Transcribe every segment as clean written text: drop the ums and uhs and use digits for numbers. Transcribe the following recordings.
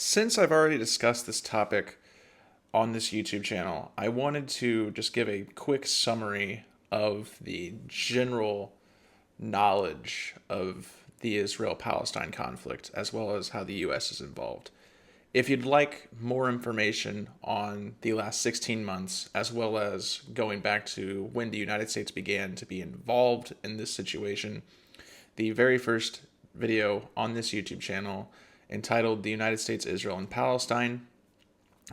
Since I've already discussed this topic on this YouTube channel, I wanted to just give a quick summary of the general knowledge of the Israel Palestine conflict, as well as how the U.S. is involved. If you'd like more information on the last 16 months, as well as going back to when the United States began to be involved in this situation, the very first video on this YouTube channel entitled The United States, Israel, and Palestine,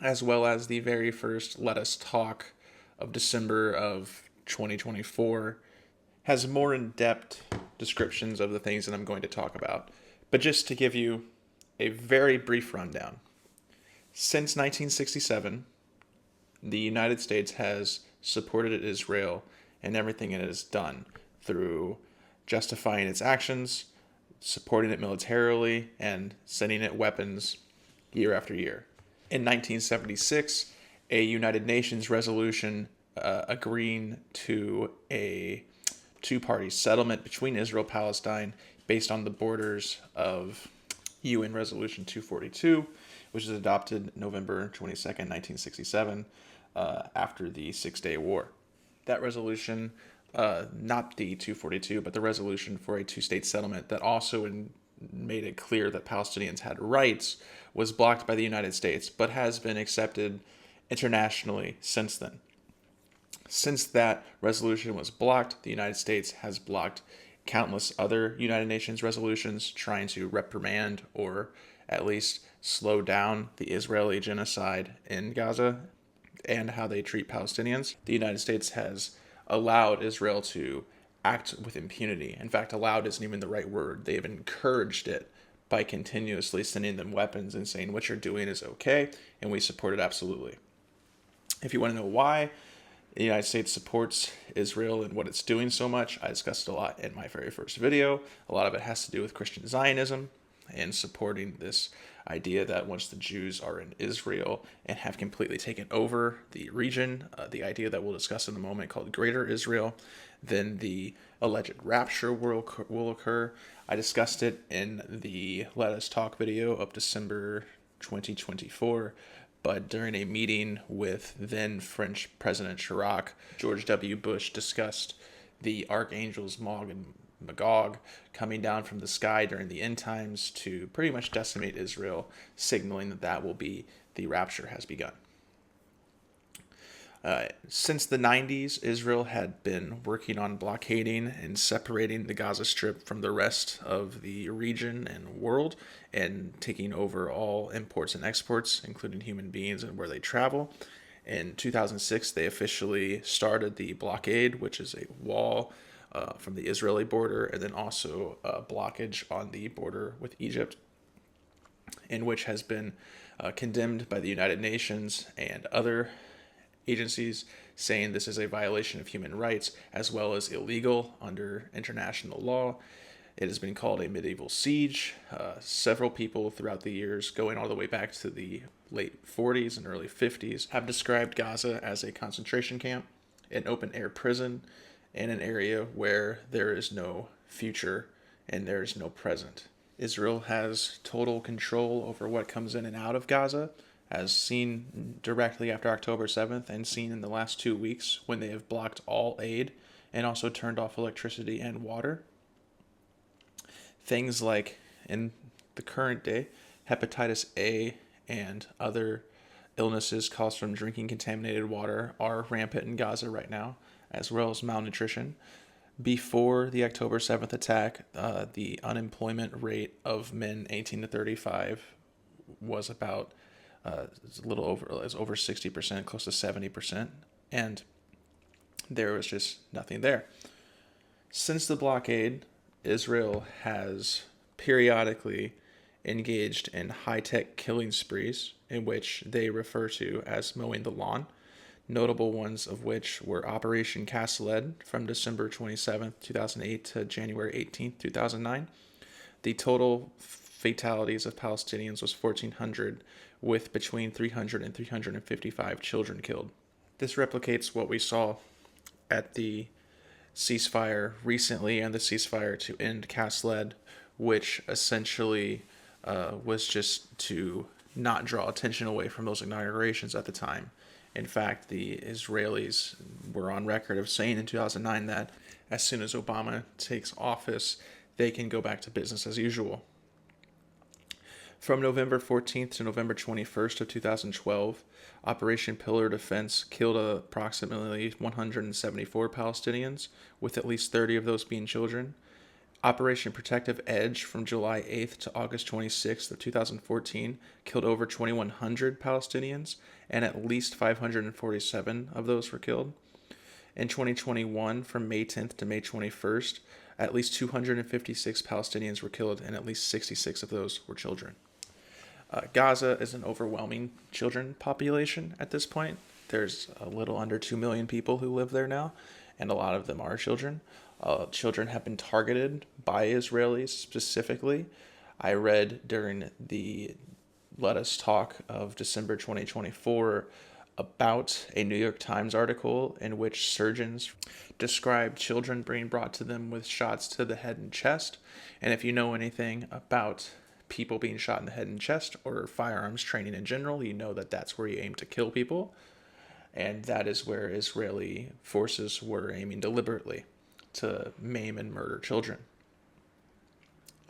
as well as the very first Let Us Talk of December of 2024, has more in-depth descriptions of the things that I'm going to talk about. But just to give you a very brief rundown. Since 1967, the United States has supported Israel in everything it has done through justifying its actions, supporting it militarily, and sending it weapons year after year. In 1976, a United Nations resolution agreeing to a two-party settlement between Israel and Palestine based on the borders of UN Resolution 242, which was adopted November 22nd, 1967, after the Six-Day War. That resolution, not the 242, but the resolution for a two-state settlement that also made it clear that Palestinians had rights, was blocked by the United States, but has been accepted internationally since then. Since that resolution was blocked, the United States has blocked countless other United Nations resolutions trying to reprimand or at least slow down the Israeli genocide in Gaza and how they treat Palestinians. The United States has allowed Israel to act with impunity. In fact, allowed isn't even the right word. They have encouraged it by continuously sending them weapons and saying what you're doing is okay, and we support it absolutely. If you want to know why the United States supports Israel and what it's doing so much, I discussed it a lot in my very first video. A lot of it has to do with Christian Zionism and supporting this idea that once the Jews are in Israel and have completely taken over the region, the idea that we'll discuss in a moment called Greater Israel, then the alleged rapture will occur. I discussed it in the Let Us Talk video of December 2024, but during a meeting with then French President Chirac, George W. Bush discussed the archangels Gog and Magog coming down from the sky during the end times to pretty much decimate Israel, signaling that will be the rapture has begun. Since the 90s, Israel had been working on blockading and separating the Gaza Strip from the rest of the region and world and taking over all imports and exports, including human beings and where they travel. In 2006, they officially started the blockade, which is a wall from the Israeli border, and then also a blockage on the border with Egypt, in which has been condemned by the United Nations and other agencies, saying this is a violation of human rights as well as illegal under international law. It has been called a medieval siege. Several people throughout the years, going all the way back to the late 40s and early 50s, have described Gaza as a concentration camp, an open-air prison, and an area where there is no future and there is no present. Israel has total control over what comes in and out of Gaza, as seen directly after October 7th and seen in the last 2 weeks when they have blocked all aid and also turned off electricity and water. Things like, in the current day, hepatitis A and other illnesses caused from drinking contaminated water are rampant in Gaza right now, as well as malnutrition. Before the October 7th attack, the unemployment rate of men 18 to 35 was about a little over 60%, close to 70%, and there was just nothing there. Since the blockade, Israel has periodically engaged in high-tech killing sprees, in which they refer to as mowing the lawn, notable ones of which were Operation Cast Lead from December 27th, 2008 to January 18th, 2009. The total fatalities of Palestinians was 1,400, with between 300 and 355 children killed. This replicates what we saw at the ceasefire recently and the ceasefire to end Cast Lead, which essentially was just to not draw attention away from those inaugurations at the time. In fact, the Israelis were on record of saying in 2009 that as soon as Obama takes office, they can go back to business as usual. From November 14th to November 21st of 2012, Operation Pillar Defense killed approximately 174 Palestinians, with at least 30 of those being children. Operation Protective Edge from July 8th to August 26th of 2014 killed over 2,100 Palestinians, and at least 547 of those were killed. In 2021, from May 10th to May 21st, at least 256 Palestinians were killed, and at least 66 of those were children. Gaza is an overwhelming children population at this point. There's a little under 2 million people who live there now, and a lot of them are children. Children have been targeted by Israelis specifically. I read during the Let Us Talk of December 2024 about a New York Times article in which surgeons described children being brought to them with shots to the head and chest. And if you know anything about people being shot in the head and chest or firearms training in general, you know that that's where you aim to kill people. And that is where Israeli forces were aiming deliberately to maim and murder children.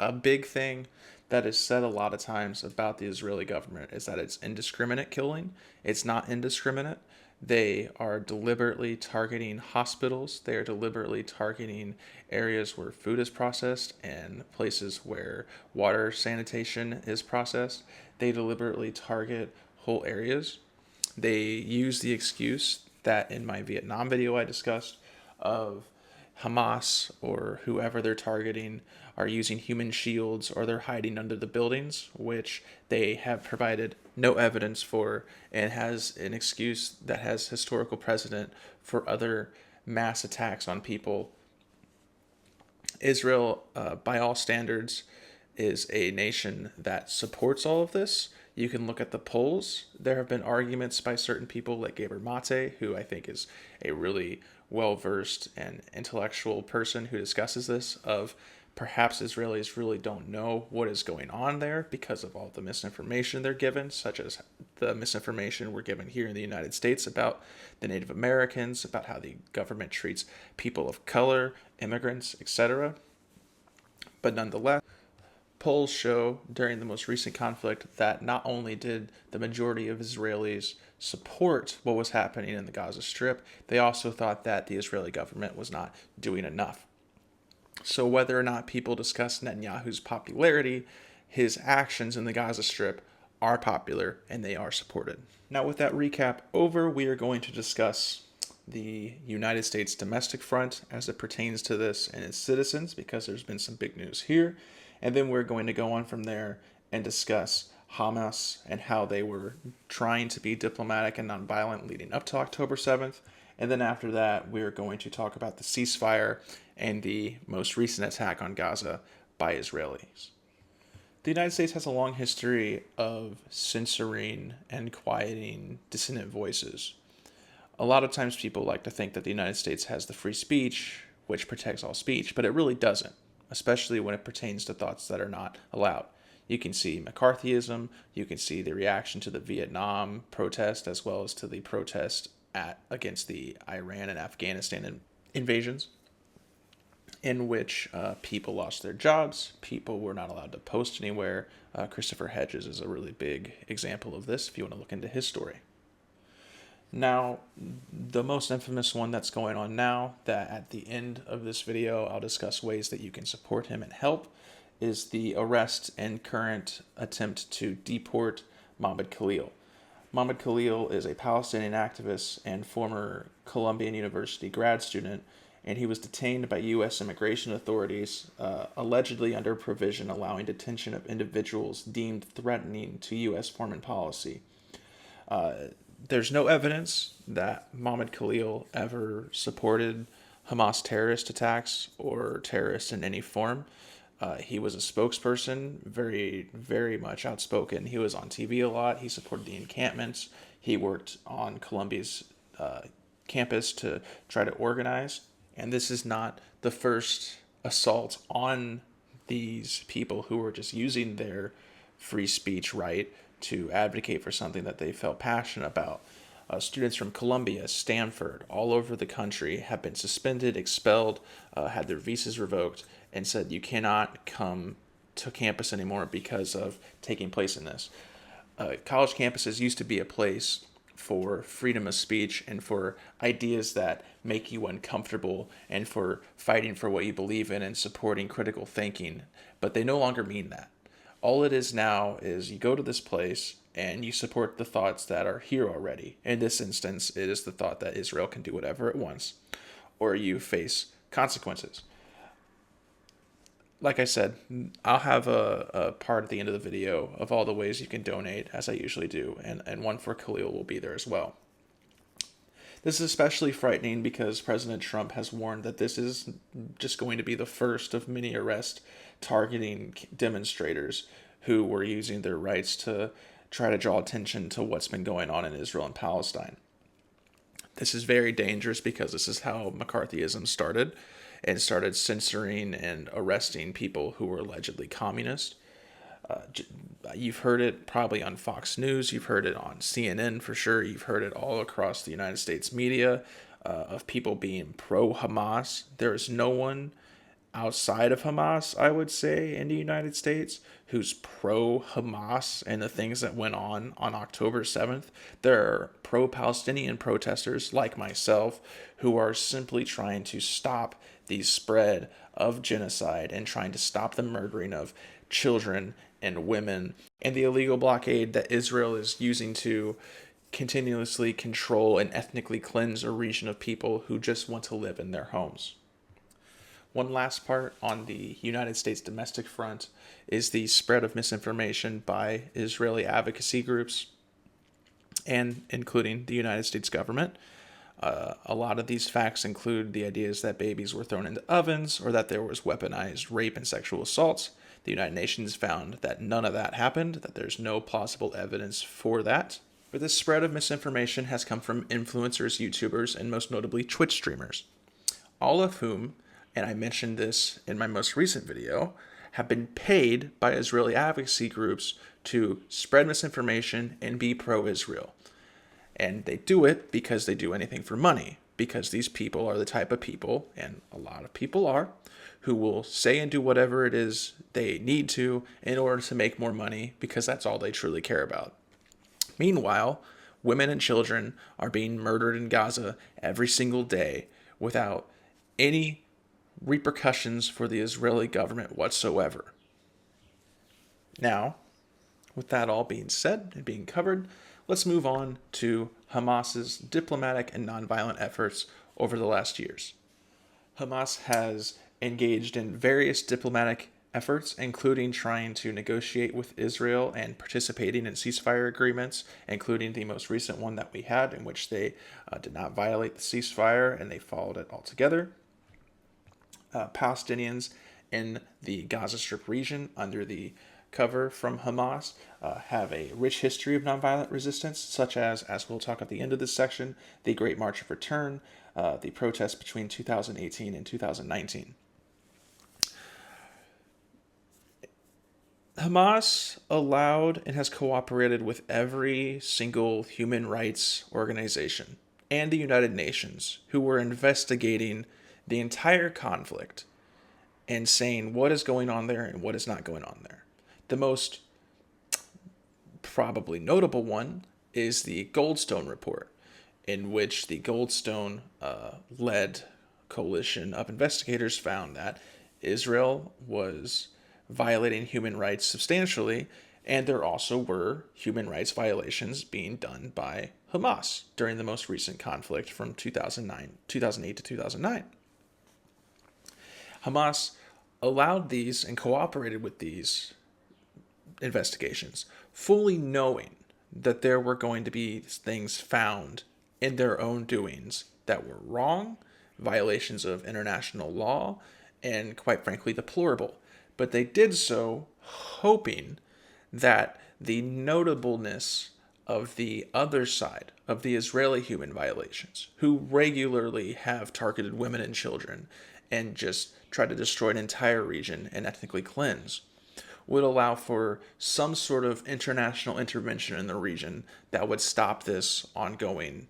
A big thing that is said a lot of times about the Israeli government is that it's indiscriminate killing. It's not indiscriminate. They are deliberately targeting hospitals. They are deliberately targeting areas where food is processed and places where water sanitation is processed. They deliberately target whole areas. They use the excuse that in my Vietnam video I discussed of Hamas or whoever they're targeting are using human shields or they're hiding under the buildings, which they have provided no evidence for and has an excuse that has historical precedent for other mass attacks on people. Israel, by all standards, is a nation that supports all of this. You can look at the polls. There have been arguments by certain people like Gaber Mate, who I think is a really well-versed and intellectual person who discusses this, of perhaps Israelis really don't know what is going on there because of all the misinformation they're given, such as the misinformation we're given here in the United States about the Native Americans, about how the government treats people of color, immigrants, etc. But nonetheless, polls show during the most recent conflict that not only did the majority of Israelis support what was happening in the Gaza Strip, they also thought that the Israeli government was not doing enough. So whether or not people discuss Netanyahu's popularity, his actions in the Gaza Strip are popular and they are supported. Now, with that recap over, we are going to discuss the United States domestic front as it pertains to this and its citizens, because there's been some big news here. And then we're going to go on from there and discuss Hamas and how they were trying to be diplomatic and nonviolent leading up to October 7th. And then after that, we're going to talk about the ceasefire and the most recent attack on Gaza by Israelis. The United States has a long history of censoring and quieting dissident voices. A lot of times people like to think that the United States has the free speech, which protects all speech, but it really doesn't, especially when it pertains to thoughts that are not allowed. You can see McCarthyism, you can see the reaction to the Vietnam protest, as well as to the protest against the Iran and Afghanistan invasions, in which people lost their jobs, people were not allowed to post anywhere. Christopher Hedges is a really big example of this if you want to look into his story. Now, the most infamous one that's going on now, that at the end of this video I'll discuss ways that you can support him and help, is the arrest and current attempt to deport Mahmoud Khalil. Mahmoud Khalil is a Palestinian activist and former Columbia University grad student, and he was detained by U.S. immigration authorities, allegedly under a provision allowing detention of individuals deemed threatening to U.S. foreign policy. There's no evidence that Mahmoud Khalil ever supported Hamas terrorist attacks or terrorists in any form. He was a spokesperson, very, very much outspoken. He was on TV a lot. He supported the encampments. He worked on Columbia's campus to try to organize. And this is not the first assault on these people who were just using their free speech right to advocate for something that they felt passionate about. Students from Columbia, Stanford, all over the country have been suspended, expelled, had their visas revoked, and said you cannot come to campus anymore because of taking place in this. College campuses used to be a place for freedom of speech and for ideas that make you uncomfortable and for fighting for what you believe in and supporting critical thinking, but they no longer mean that. All it is now is you go to this place and you support the thoughts that are here already. In this instance, it is the thought that Israel can do whatever it wants, or you face consequences. Like I said, I'll have a part at the end of the video of all the ways you can donate, as I usually do, and one for Khalil will be there as well. This is especially frightening because President Trump has warned that this is just going to be the first of many arrests targeting demonstrators who were using their rights to try to draw attention to what's been going on in Israel and Palestine. This is very dangerous because this is how McCarthyism started, and started censoring and arresting people who were allegedly communist. You've heard it probably on Fox News. You've heard it on CNN for sure. You've heard it all across the United States media of people being pro-Hamas. There is no one outside of Hamas, I would say, in the United States who's pro-Hamas and the things that went on October 7th. There are pro-Palestinian protesters like myself who are simply trying to stop the spread of genocide and trying to stop the murdering of children and women and the illegal blockade that Israel is using to continuously control and ethnically cleanse a region of people who just want to live in their homes. One last part on the United States domestic front is the spread of misinformation by Israeli advocacy groups and including the United States government. A lot of these facts include the ideas that babies were thrown into ovens or that there was weaponized rape and sexual assaults. The United Nations found that none of that happened, that there's no plausible evidence for that. But this spread of misinformation has come from influencers, YouTubers, and most notably Twitch streamers, all of whom, and I mentioned this in my most recent video, have been paid by Israeli advocacy groups to spread misinformation and be pro-Israel. And they do it because they do anything for money, because these people are the type of people, and a lot of people are, who will say and do whatever it is they need to in order to make more money, because that's all they truly care about. Meanwhile, women and children are being murdered in Gaza every single day without any repercussions for the Israeli government whatsoever. Now, with that all being said and being covered, let's move on to Hamas's diplomatic and nonviolent efforts over the last years. Hamas has engaged in various diplomatic efforts, including trying to negotiate with Israel and participating in ceasefire agreements, including the most recent one that we had, in which they did not violate the ceasefire and they followed it altogether. Palestinians in the Gaza Strip region, under the cover from Hamas, have a rich history of nonviolent resistance, such as we'll talk at the end of this section, the Great March of Return, the protests between 2018 and 2019. Hamas allowed and has cooperated with every single human rights organization and the United Nations who were investigating the entire conflict and saying what is going on there and what is not going on there. The most probably notable one is the Goldstone report, in which the Goldstone led coalition of investigators found that Israel was violating human rights substantially, and there also were human rights violations being done by Hamas during the most recent conflict from 2008 to 2009. Hamas allowed these and cooperated with these investigations, fully knowing that there were going to be things found in their own doings that were wrong, violations of international law, and quite frankly, deplorable. But they did so hoping that the notableness of the other side of the Israeli human violations, who regularly have targeted women and children and just try to destroy an entire region and ethnically cleanse, would allow for some sort of international intervention in the region that would stop this ongoing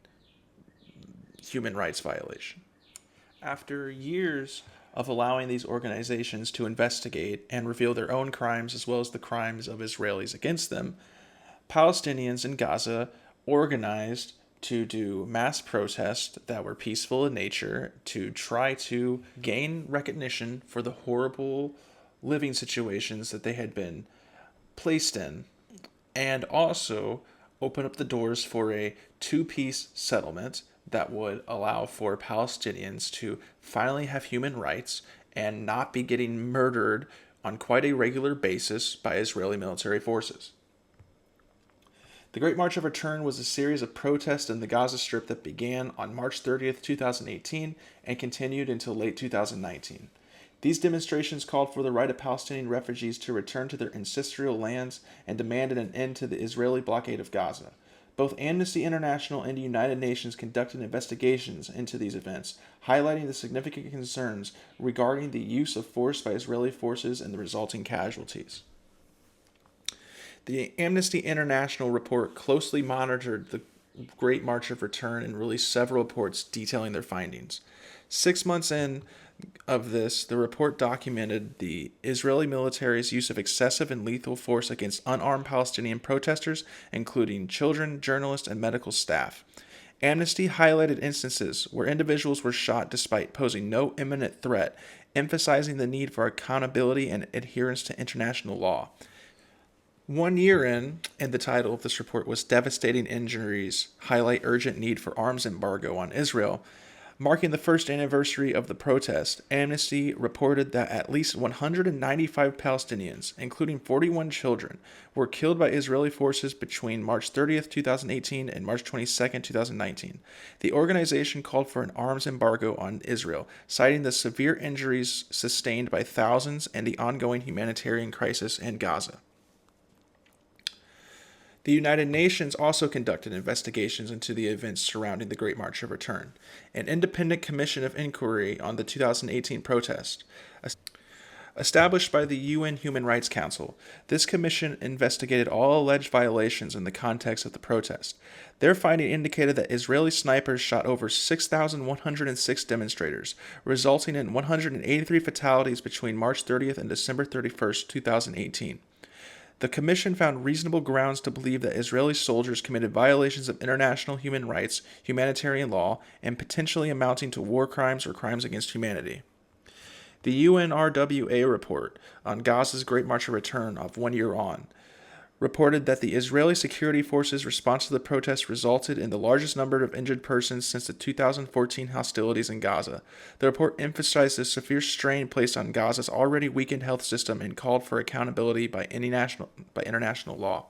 human rights violation. After years of allowing these organizations to investigate and reveal their own crimes as well as the crimes of Israelis against them, Palestinians in Gaza organized to do mass protests that were peaceful in nature to try to gain recognition for the horrible living situations that they had been placed in, and also open up the doors for a two-piece settlement that would allow for Palestinians to finally have human rights and not be getting murdered on quite a regular basis by Israeli military forces. The Great March of Return was a series of protests in the Gaza Strip that began on March 30th, 2018 and continued until late 2019. These demonstrations called for the right of Palestinian refugees to return to their ancestral lands and demanded an end to the Israeli blockade of Gaza. Both Amnesty International and the United Nations conducted investigations into these events, highlighting the significant concerns regarding the use of force by Israeli forces and the resulting casualties. The Amnesty International report closely monitored the Great March of Return and released several reports detailing their findings. 6 months in of this, the report documented the Israeli military's use of excessive and lethal force against unarmed Palestinian protesters, including children, journalists, and medical staff. Amnesty highlighted instances where individuals were shot despite posing no imminent threat, emphasizing the need for accountability and adherence to international law. 1 year in, and the title of this report was Devastating Injuries Highlight Urgent Need for Arms Embargo on Israel. Marking the first anniversary of the protest, Amnesty reported that at least 195 Palestinians, including 41 children, were killed by Israeli forces between March 30th, 2018 and March 22nd, 2019. The organization called for an arms embargo on Israel, citing the severe injuries sustained by thousands and the ongoing humanitarian crisis in Gaza. The United Nations also conducted investigations into the events surrounding the Great March of Return. An independent commission of inquiry on the 2018 protest, established by the UN Human Rights Council, this commission investigated all alleged violations in the context of the protest. Their finding indicated that Israeli snipers shot over 6,106 demonstrators, resulting in 183 fatalities between March 30th and December 31st, 2018. The Commission found reasonable grounds to believe that Israeli soldiers committed violations of international human rights, humanitarian law, and potentially amounting to war crimes or crimes against humanity. The UNRWA report on Gaza's Great March of Return of 1 year on reported that the Israeli security forces' response to the protests resulted in the largest number of injured persons since the 2014 hostilities in Gaza. The report emphasized the severe strain placed on Gaza's already weakened health system and called for accountability by international law.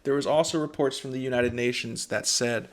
There was also reports from the United Nations that said,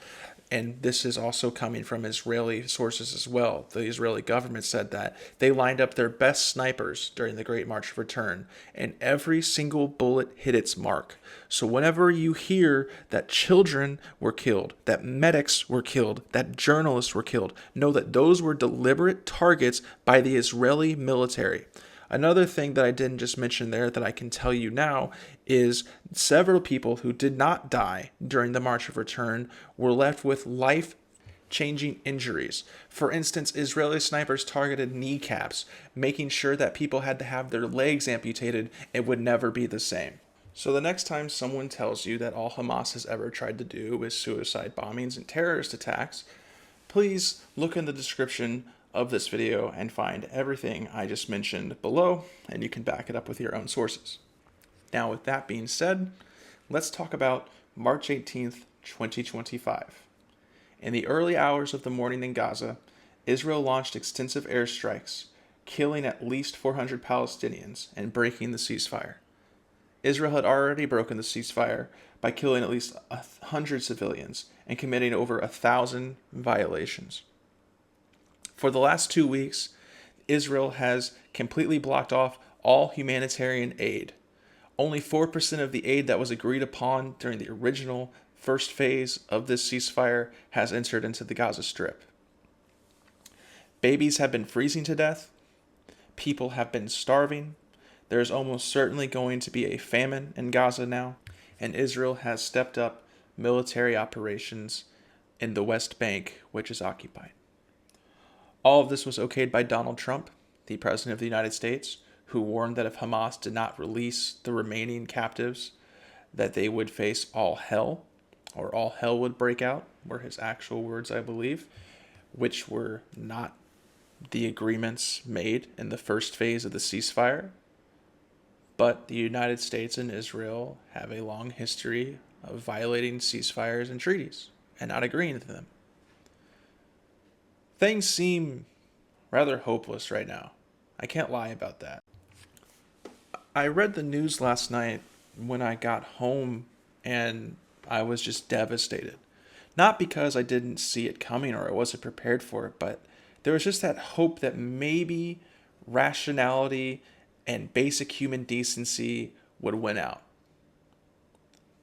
and this is also coming from Israeli sources as well, the Israeli government said that they lined up their best snipers during the Great March of Return, and every single bullet hit its mark. So whenever you hear that children were killed, that medics were killed, that journalists were killed, know that those were deliberate targets by the Israeli military. Another thing that I didn't just mention there that I can tell you now is several people who did not die during the March of Return were left with life-changing injuries. For instance, Israeli snipers targeted kneecaps, making sure that people had to have their legs amputated and would never be the same. So the next time someone tells you that all Hamas has ever tried to do is suicide bombings and terrorist attacks, please look in the description of this video and find everything I just mentioned below, and you can back it up with your own sources. Now, with that being said, let's talk about March 18th, 2025. In the early hours of the morning in Gaza, Israel launched extensive airstrikes, killing at least 400 Palestinians and breaking the ceasefire. Israel had already broken the ceasefire by killing at least 100 civilians and committing over 1,000 violations. For the last 2 weeks, Israel has completely blocked off all humanitarian aid. Only 4% of the aid that was agreed upon during the original first phase of this ceasefire has entered into the Gaza Strip. Babies have been freezing to death. People have been starving. There's almost certainly going to be a famine in Gaza now, and Israel has stepped up military operations in the West Bank, which is occupied. All of this was okayed by Donald Trump, the President of the United States, who warned that if Hamas did not release the remaining captives, that they would face all hell, or all hell would break out, were his actual words, I believe, which were not the agreements made in the first phase of the ceasefire. But the United States and Israel have a long history of violating ceasefires and treaties and not agreeing to them. Things seem rather hopeless right now. I can't lie about that. I read the news last night when I got home and I was just devastated. Not because I didn't see it coming or I wasn't prepared for it, but there was just that hope that maybe rationality and basic human decency would win out.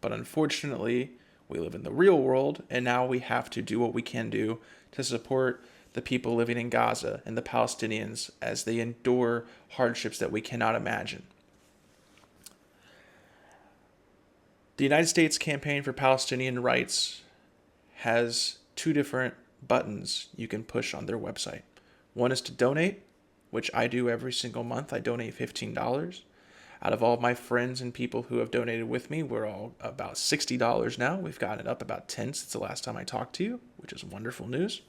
But unfortunately, we live in the real world, and now we have to do what we can do to support the people living in Gaza and the Palestinians as they endure hardships that we cannot imagine. The United States Campaign for Palestinian Rights has two different buttons you can push on their website. One is to donate, which I do every single month. I donate $15. Out of all of my friends and people who have donated with me, we're all about $60 now. We've gotten it up about 10 since the last time I talked to you, which is wonderful news.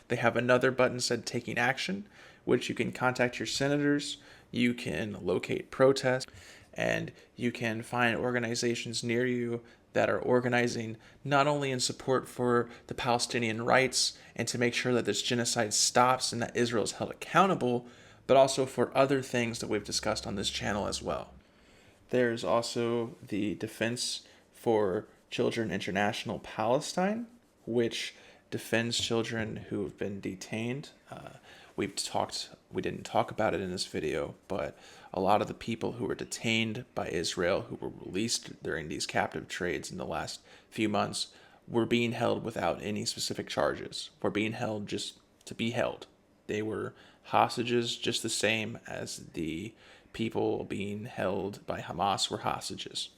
They have another button said taking action, which you can contact your senators, you can locate protests, and you can find organizations near you that are organizing not only in support for the Palestinian rights and to make sure that this genocide stops and that Israel is held accountable, but also for other things that we've discussed on this channel as well. There's also the Defense for Children International Palestine, which defends children who have been detained. We didn't talk about it in this video, but a lot of the people who were detained by Israel, who were released during these captive trades in the last few months, were being held without any specific charges, were being held just to be held. They were hostages just the same as the people being held by Hamas were hostages.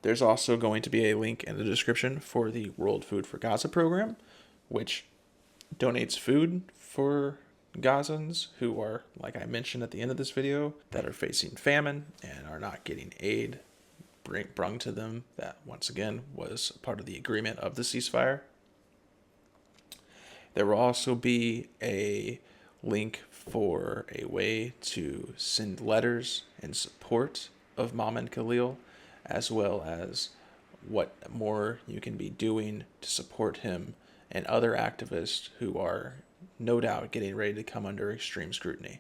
There's also going to be a link in the description for the World Food for Gaza program, which donates food for Gazans who are, like I mentioned at the end of this video, that are facing famine and are not getting aid brung to them. That, once again, was part of the agreement of the ceasefire. There will also be a link for a way to send letters in support of Mom and Khalil, as well as what more you can be doing to support him and other activists who are no doubt getting ready to come under extreme scrutiny.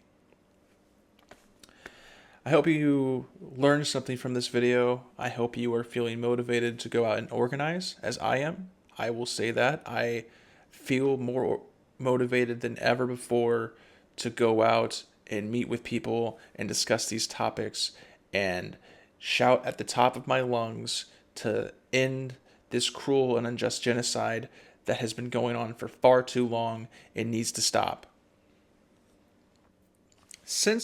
I hope you learned something from this video. I hope you are feeling motivated to go out and organize, as I am. I will say that. I feel more motivated than ever before to go out and meet with people and discuss these topics and shout at the top of my lungs to end this cruel and unjust genocide that has been going on for far too long and needs to stop. Since